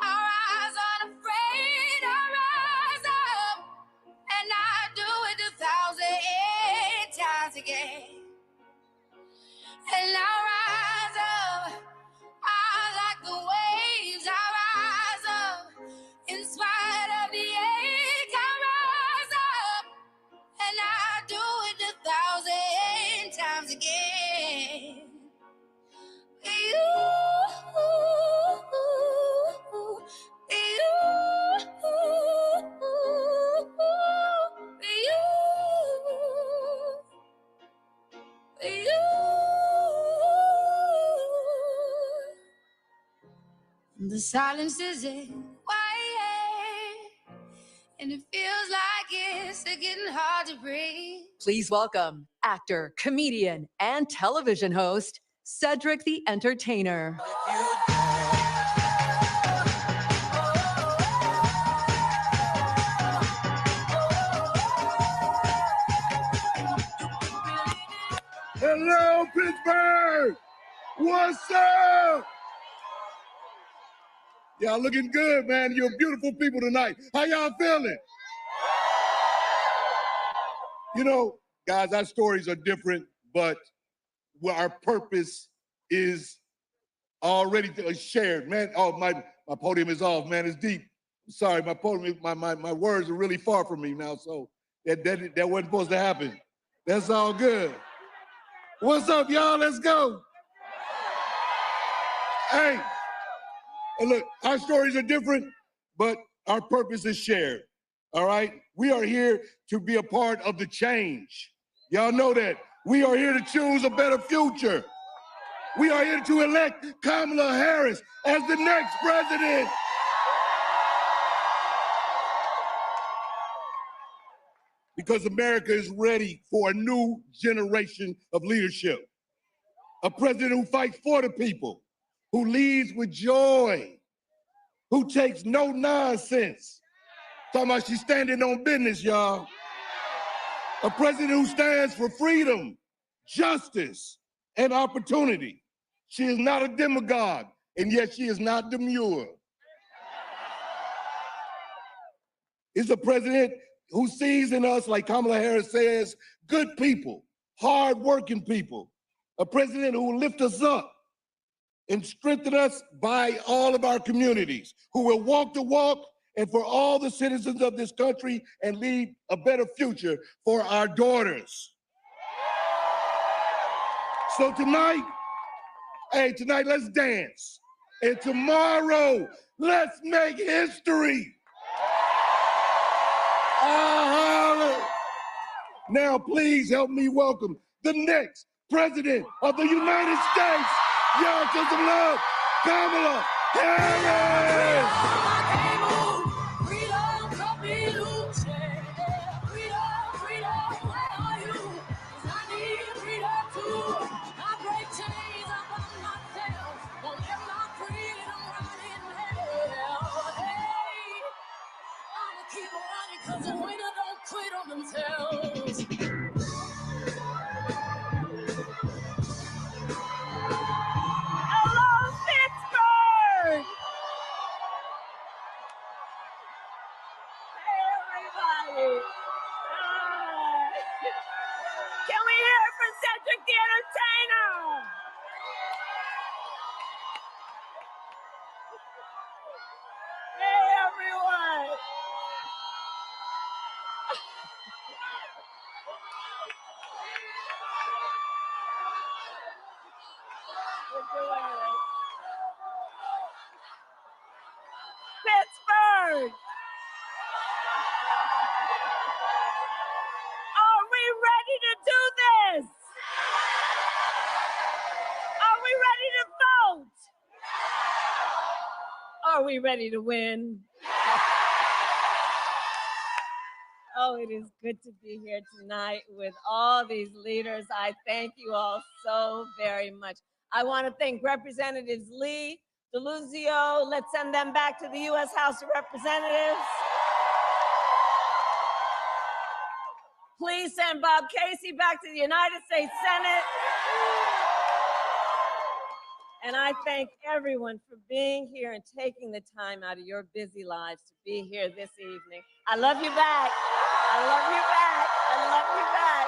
I'll rise unafraid. I'll rise up, and I'll do it 1,000 times again. And I'll rise up, I like the waves. I'll rise up, in spite of the ache. I'll rise up, and I'll do it 1,000 times again. The silence is quiet, and it feels like it's getting hard to breathe. Please welcome actor, comedian, and television host, Cedric the Entertainer. Hello, Pittsburgh! What's up? Y'all looking good, man. You're beautiful people tonight. How y'all feeling? You know, guys, our stories are different, but our purpose is already shared, man. Oh, my podium is off, man. It's deep. Sorry, my podium, my words are really far from me now, so that wasn't supposed to happen. That's all good. What's up, y'all? Let's go. Hey, and look, our stories are different, but our purpose is shared. All right? We are here to be a part of the change. Y'all know that. We are here to choose a better future. We are here to elect Kamala Harris as the next president. Because America is ready for a new generation of leadership. A president who fights for the people, who leads with joy, who takes no nonsense. Talking about she's standing on business, y'all. A president who stands for freedom, justice, and opportunity. She is not a demagogue, and yet she is not demure. Is a president who sees in us, like Kamala Harris says, good people, hard-working people. A president who will lift us up and strengthen us by all of our communities, who will walk the walk and for all the citizens of this country and lead a better future for our daughters. So tonight, let's dance. And tomorrow, let's make history. Now, please help me welcome the next president of the United States. Y'all show some love, Kamala Harris. Cause the winner don't quit on themselves. Hello, Pittsburgh! Hey, everybody. Can we hear it for Cedric the Entertainer? Hey, everyone. Pittsburgh! Are we ready to do this? Are we ready to vote? Are we ready to win? Oh, it is good to be here tonight with all these leaders. I thank you all so very much. I want to thank Representatives Lee, DeLuzio. Let's send them back to the U.S. House of Representatives. Please send Bob Casey back to the United States Senate. And I thank everyone for being here and taking the time out of your busy lives to be here this evening. I love you back. I love you back. I love you back.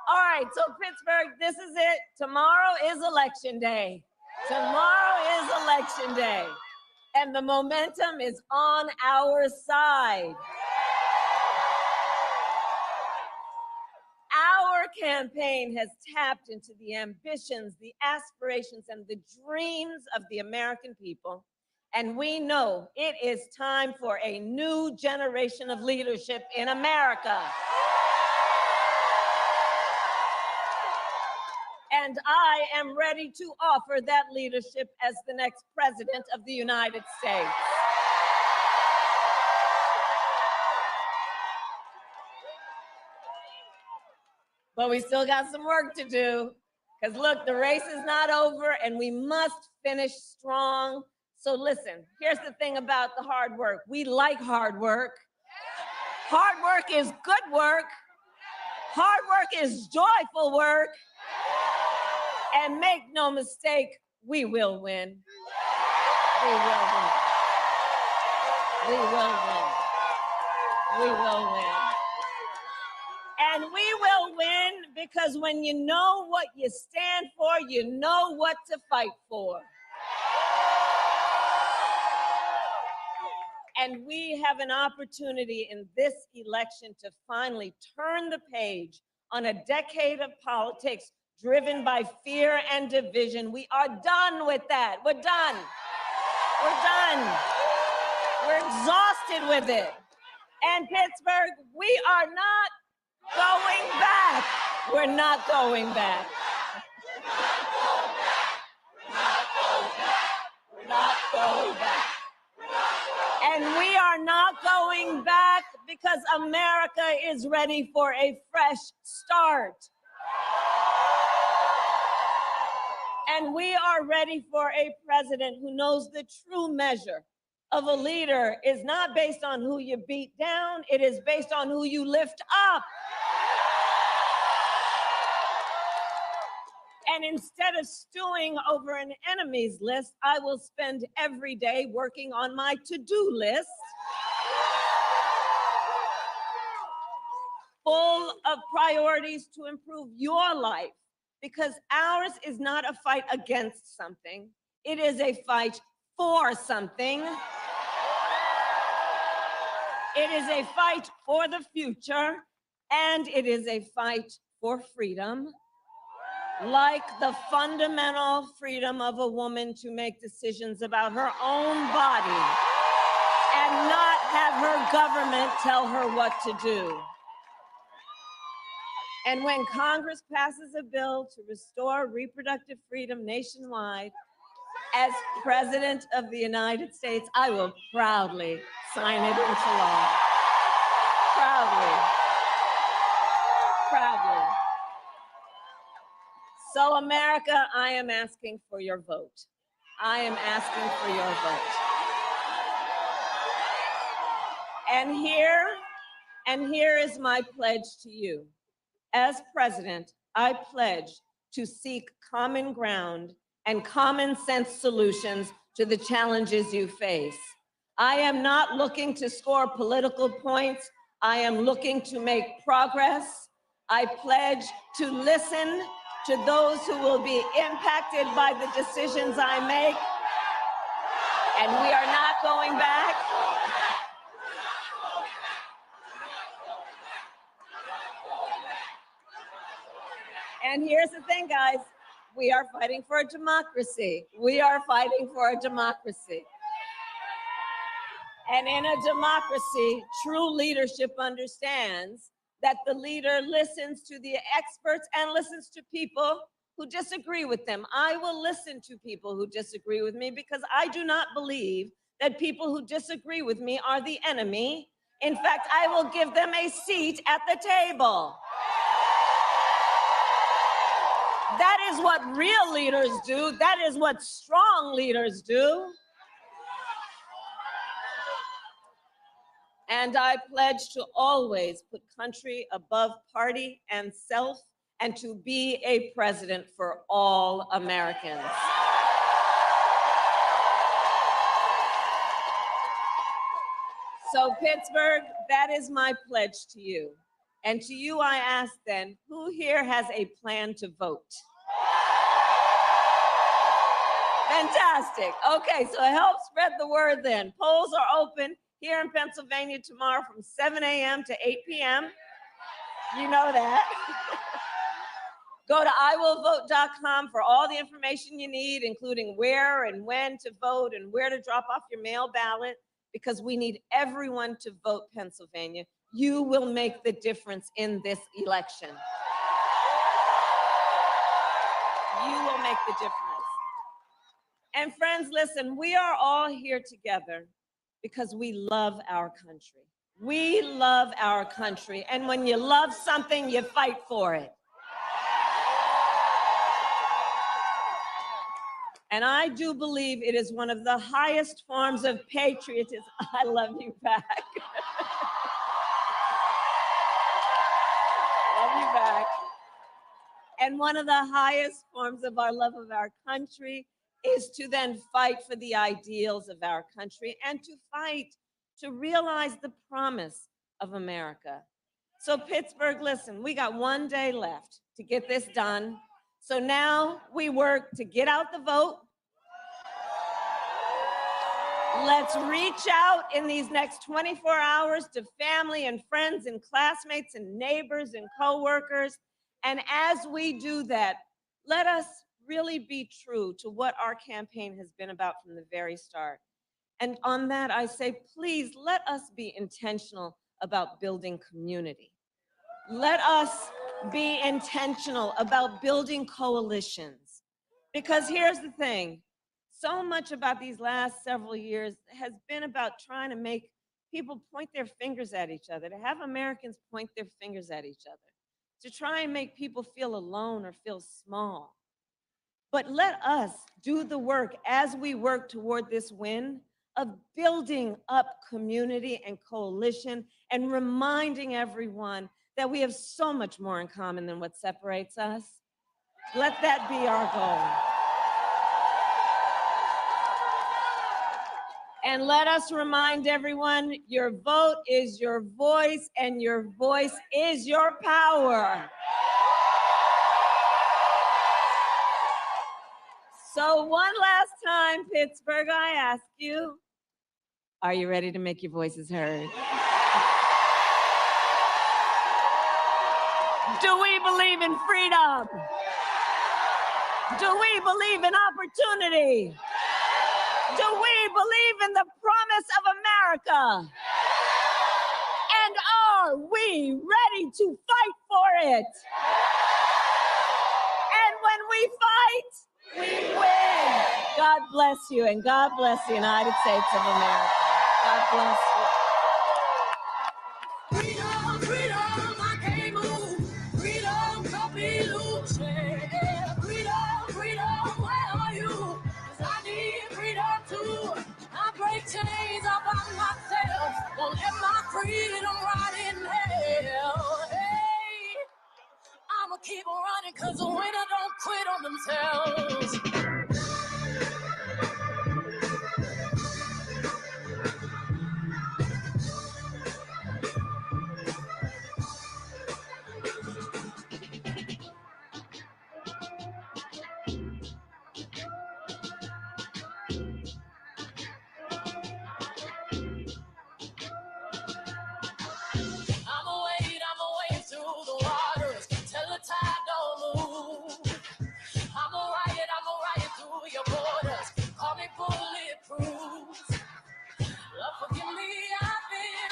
All right, so Pittsburgh, this is it. Tomorrow is Election Day. Tomorrow is Election Day. And the momentum is on our side. Our campaign has tapped into the ambitions, the aspirations, and the dreams of the American people. And we know it is time for a new generation of leadership in America. And I am ready to offer that leadership as the next president of the United States. But we still got some work to do. Because look, the race is not over and we must finish strong. So listen, here's the thing about the hard work. We like hard work. Hard work is good work. Hard work is joyful work. And make no mistake, we will win. We will win. We will win. We will win. And we will win because when you know what you stand for, you know what to fight for. And we have an opportunity in this election to finally turn the page on a decade of politics driven by fear and division. We are done with that. We're done. We're done. We're exhausted with it. And Pittsburgh, we are not going back. We're not going back. We're not going back. And we are not going back because America is ready for a fresh start. And we are ready for a president who knows the true measure of a leader is not based on who you beat down, it is based on who you lift up. And instead of stewing over an enemy's list, I will spend every day working on my to-do list, full of priorities to improve your life, because ours is not a fight against something. It is a fight for something. It is a fight for the future, and it is a fight for freedom. Like the fundamental freedom of a woman to make decisions about her own body and not have her government tell her what to do. And when Congress passes a bill to restore reproductive freedom nationwide, as President of the United States, I will proudly sign it into law. Proudly. Proudly. So America, I am asking for your vote. I am asking for your vote. And here is my pledge to you. As president, I pledge to seek common ground and common sense solutions to the challenges you face. I am not looking to score political points. I am looking to make progress. I pledge to listen to those who will be impacted by the decisions I make. And we are not going back. And here's the thing, guys. We are fighting for a democracy. We are fighting for a democracy. And in a democracy, true leadership understands that the leader listens to the experts and listens to people who disagree with them. I will listen to people who disagree with me because I do not believe that people who disagree with me are the enemy. In fact, I will give them a seat at the table. That is what real leaders do. That is what strong leaders do. And I pledge to always put country above party and self, and to be a president for all Americans. So Pittsburgh, that is my pledge to you. And to you I ask then, who here has a plan to vote? Fantastic. Okay, so help spread the word then. Polls are open here in Pennsylvania tomorrow from 7 a.m. to 8 p.m. You know that. Go to iwillvote.com for all the information you need, including where and when to vote and where to drop off your mail ballot, because we need everyone to vote, Pennsylvania. You will make the difference in this election. You will make the difference. And friends, listen, we are all here together because we love our country. We love our country. And when you love something, you fight for it. And I do believe it is one of the highest forms of patriotism. I love you back. Love you back. And one of the highest forms of our love of our country is to then fight for the ideals of our country and to fight to realize the promise of America. So Pittsburgh, listen, we got one day left to get this done. So now we work to get out the vote. Let's reach out in these next 24 hours to family and friends and classmates and neighbors and coworkers. And as we do that, let us really be true to what our campaign has been about from the very start. And on that, I say, please let us be intentional about building community. Let us be intentional about building coalitions. Because here's the thing, so much about these last several years has been about trying to make people point their fingers at each other, to have Americans point their fingers at each other, to try and make people feel alone or feel small. But let us do the work as we work toward this win of building up community and coalition and reminding everyone that we have so much more in common than what separates us. Let that be our goal. And let us remind everyone, your vote is your voice and your voice is your power. So one last time, Pittsburgh, I ask you, are you ready to make your voices heard? Do we believe in freedom? Do we believe in opportunity? Do we believe in the promise of America? And are we ready to fight for it? And when we fight, we win. God bless you, and God bless the United States of America. God bless you. Freedom, freedom, I can't move. Freedom, don't be loose. Yeah. Freedom, freedom, where are you? 'Cause I need freedom too. I break chains all by myself. Won't let my freedom rot in hell. Hey, I'ma keep on running 'cause the winner don't quit on themselves. I'ma wade through the waters till the tide don't move. I'ma riot through your borders. Call me bulletproof. Lord, forgive me, I've been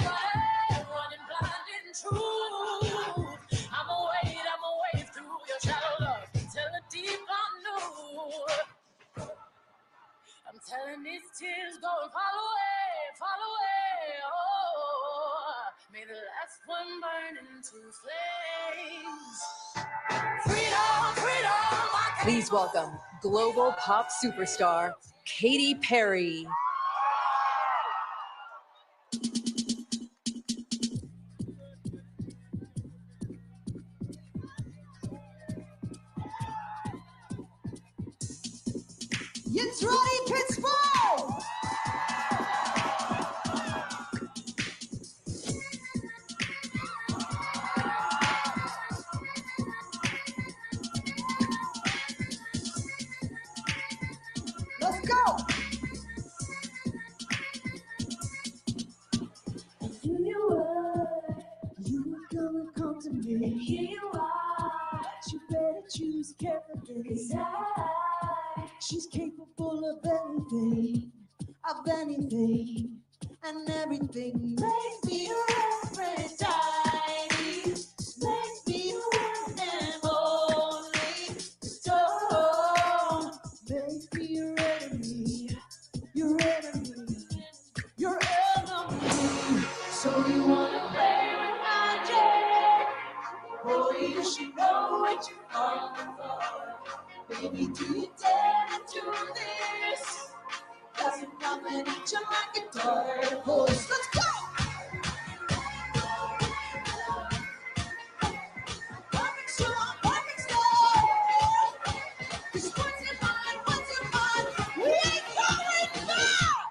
running blind in truth. I'ma wade through your shallow love till the deep unknown. I'm telling these tears go and fall away. Oh, may the last one burn into flames. Freedom, freedom. Please welcome global pop superstar Katy Perry. It's ready, Pittsburgh! Let's go! I knew you were gonna come to me. And here you are, but you better choose carefully. 'Cause she's capable of anything, and everything. Makes me a reverend tiny, makes me a one and only. Don't make me your enemy, your enemy, your enemy. So you wanna play with magic? Boy, you should know what you're on for. Baby, do you dare to do this. Doesn't dominate you like a dark horse. Let's go! Perfect storm, perfect storm. 'Cause what's in mind, we ain't going back!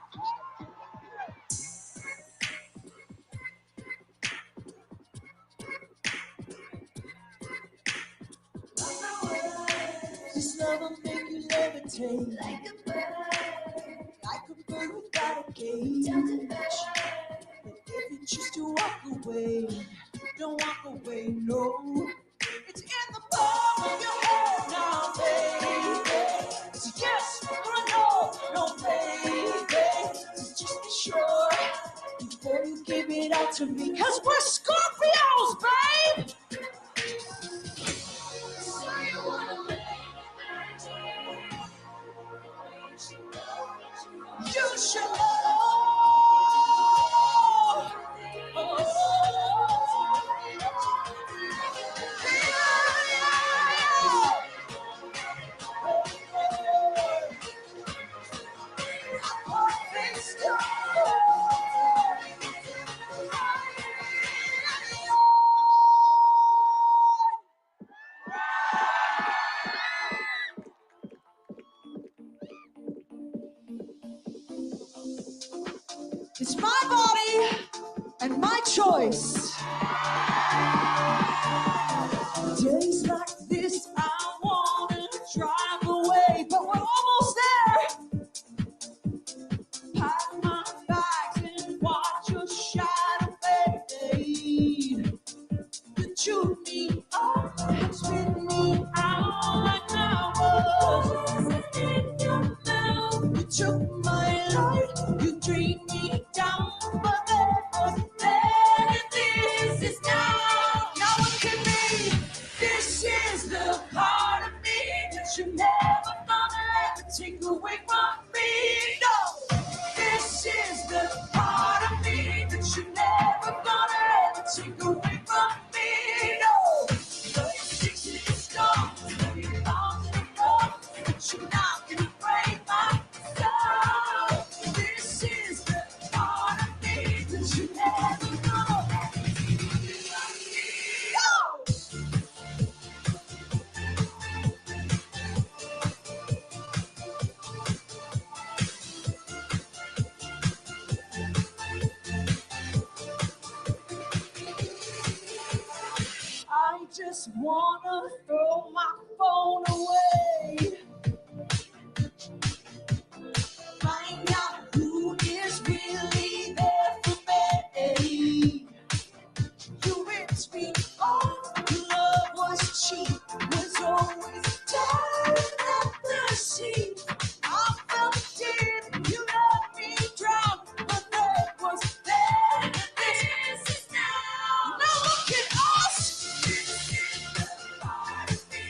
This love will make you levitate like a bird without a cage. But if you choose to walk away, don't walk away, no. It's in the palm of your hand now, baby. It's a yes or a no, no, baby. So just be sure before you give it out to me, 'cause we're Scorpios, babe. So you wanna you should know. It's my body and my choice. Days like this, I wanna drive away, but we're almost there. Pack my bags and watch your shadow fade. You chewed me up, spit me out like hours in your mouth. You took my life, you drained me down, but there was then and this is now. Now look at me, this is the part of me that you never gonna let take away from me. No, this is the part of me that you never gonna let take away from me. No, sticks in the stone, you're bound to go, but you're not gonna break my soul. This is the part of me that you never gonna let take away from me. No. I just wanna throw my phone away. Find out who is really there for me. You ripped me off, love was cheap, was always down at the sea. I felt deep, you let me drown, but that was then. This is now. Now look at us. This is the part of me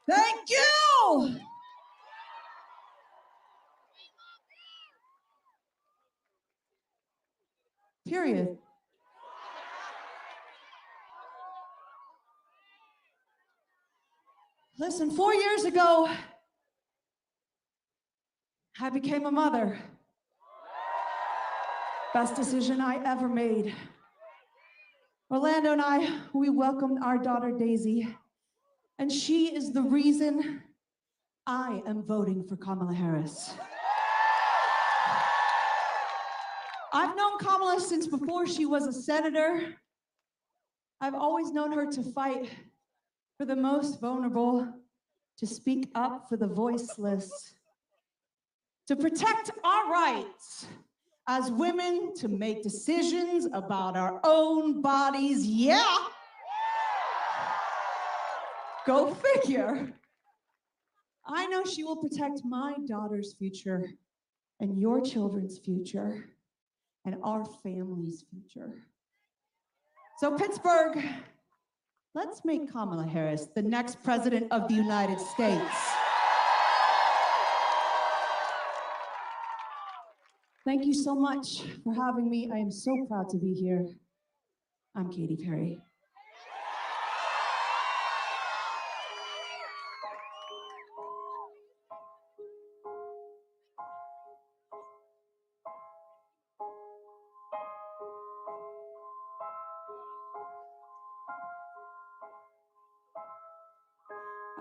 Thank you. Period. Listen, 4 years ago, I became a mother. Best decision I ever made. Orlando and I, we welcomed our daughter Daisy, and she is the reason I am voting for Kamala Harris. I've known Kamala since before she was a senator. I've always known her to fight for the most vulnerable, to speak up for the voiceless, to protect our rights as women to make decisions about our own bodies. Yeah. Go figure. I know she will protect my daughter's future and your children's future and our family's future. So Pittsburgh, let's make Kamala Harris the next president of the United States. Thank you so much for having me. I am so proud to be here. I'm Katy Perry.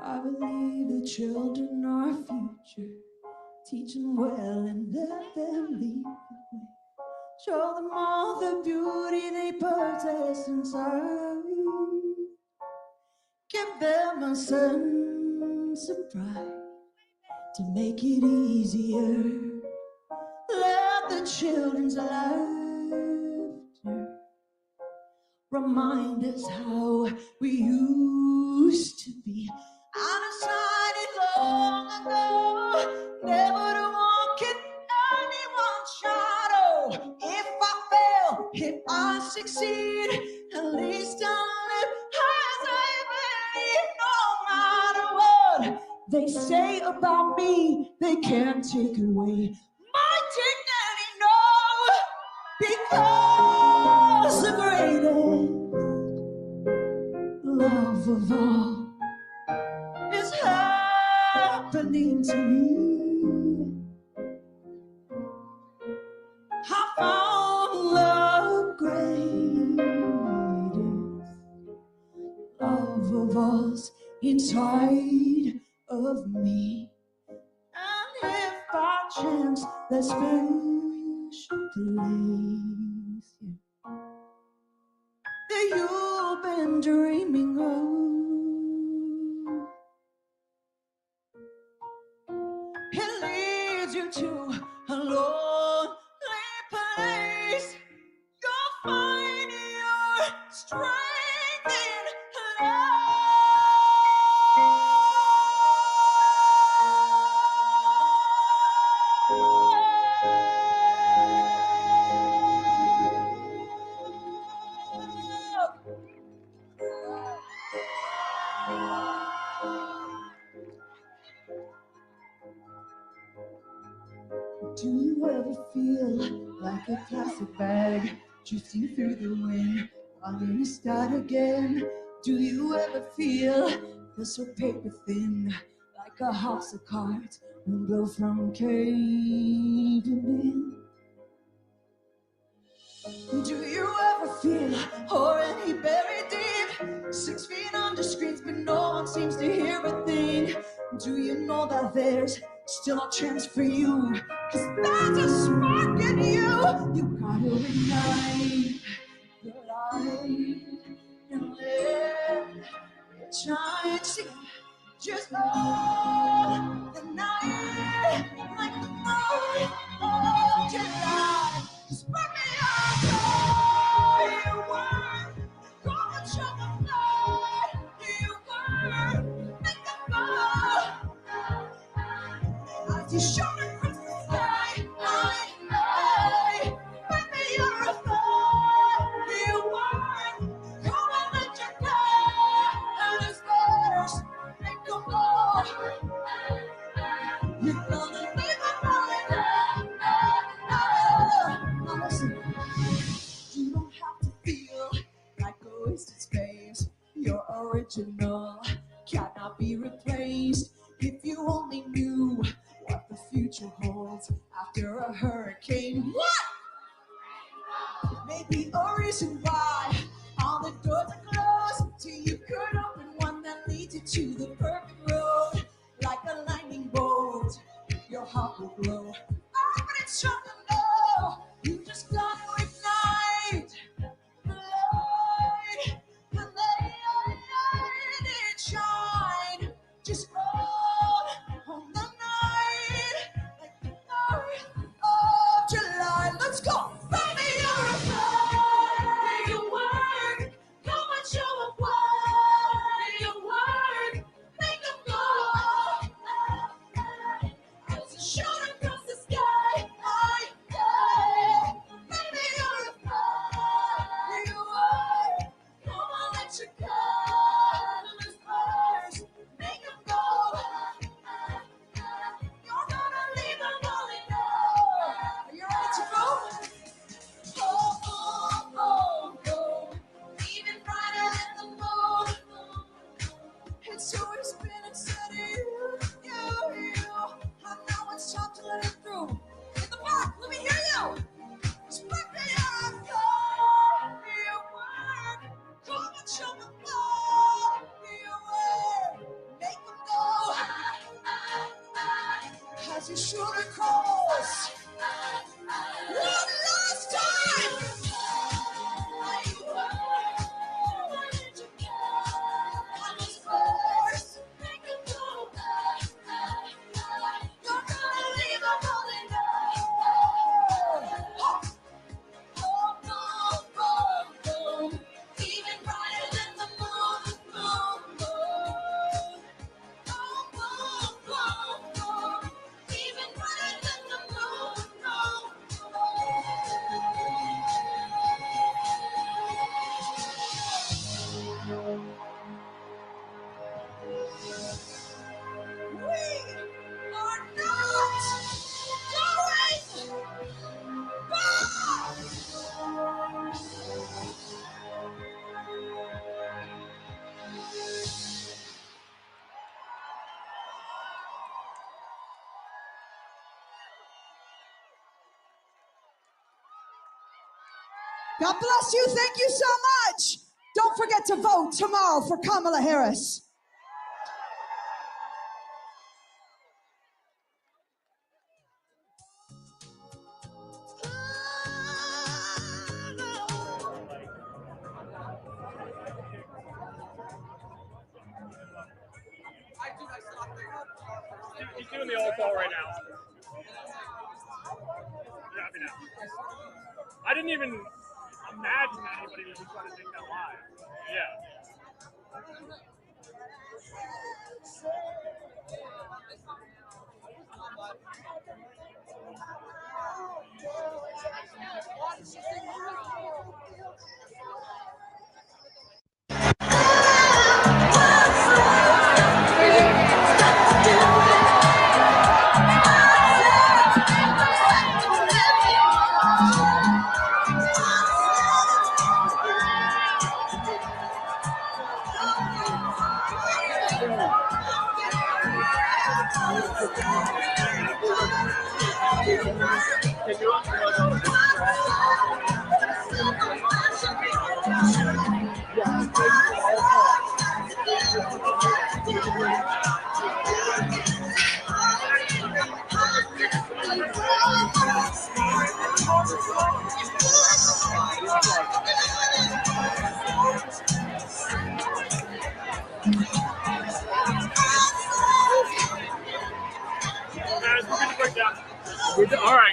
I believe the children are our future. Teach them well and let them lead the way. Show them all the beauty they possess inside. Give them a sense of pride to make it easier. Let the children's laughter remind us how we used to be. I decided long ago never to walk in anyone's shadow. If I fail, if I succeed, at least I'll live as I believe. No matter what they say about me, they can't take away my dignity, no, because the greatest love of all is happening to me. I found the greatest love of all's inside of me. And if by chance that special place that you've been dreaming of to a lonely place, you'll find your strength in Do you ever feel like a plastic bag drifting through the wind, wanting to start again? Do you ever feel so paper thin, like a house of cards, wind blow from caving in? Do you ever feel already buried deep, 6 feet under screens, but no one seems to hear a thing? Do you know that there's still a chance for you? 'Cause there's a spark in you. You gotta ignite the light and let it shine. See, just know the night like the moon of July. Spark me up, you want. Gonna show the blood, you want. Make the ball. As you show me across the sky, baby, you're a fire, you want. Come on, let your God and his first make them go. original, cannot be replaced. If you only knew what the future holds after a hurricane. What? Maybe a reason why all the doors are closed till you could open one that leads you to the perfect road. Like a lightning bolt, your heart will glow. Oh, but it's strong to know you just gotta ignite the light, the light it shine. Just hold on the night like the 4th of July. Let's go! Baby, you're a firework. Come and show up what you work. Make them go. As you shoot across the sky. Baby, you're a firework. Come on, let your colors burst. Make them go. You're gonna leave them all in love. Are you ready to go? Oh, oh, oh, oh. Even brighter than the moon. It's always been inside of you. I know it's time to let it through. In the back, let me hear you. Spread me out, firework. Come and show me firework. Make them go. As you shoot across. One last time. You're gonna leave them all in love. Even brighter than the moon. Even brighter than the moon. We are not going back. God bless you. Thank you so much. Don't forget to vote tomorrow for Kamala Harris. He's doing the old call right now. You're happy now. I didn't even imagine that anybody would be trying to take that live. Yeah. All right.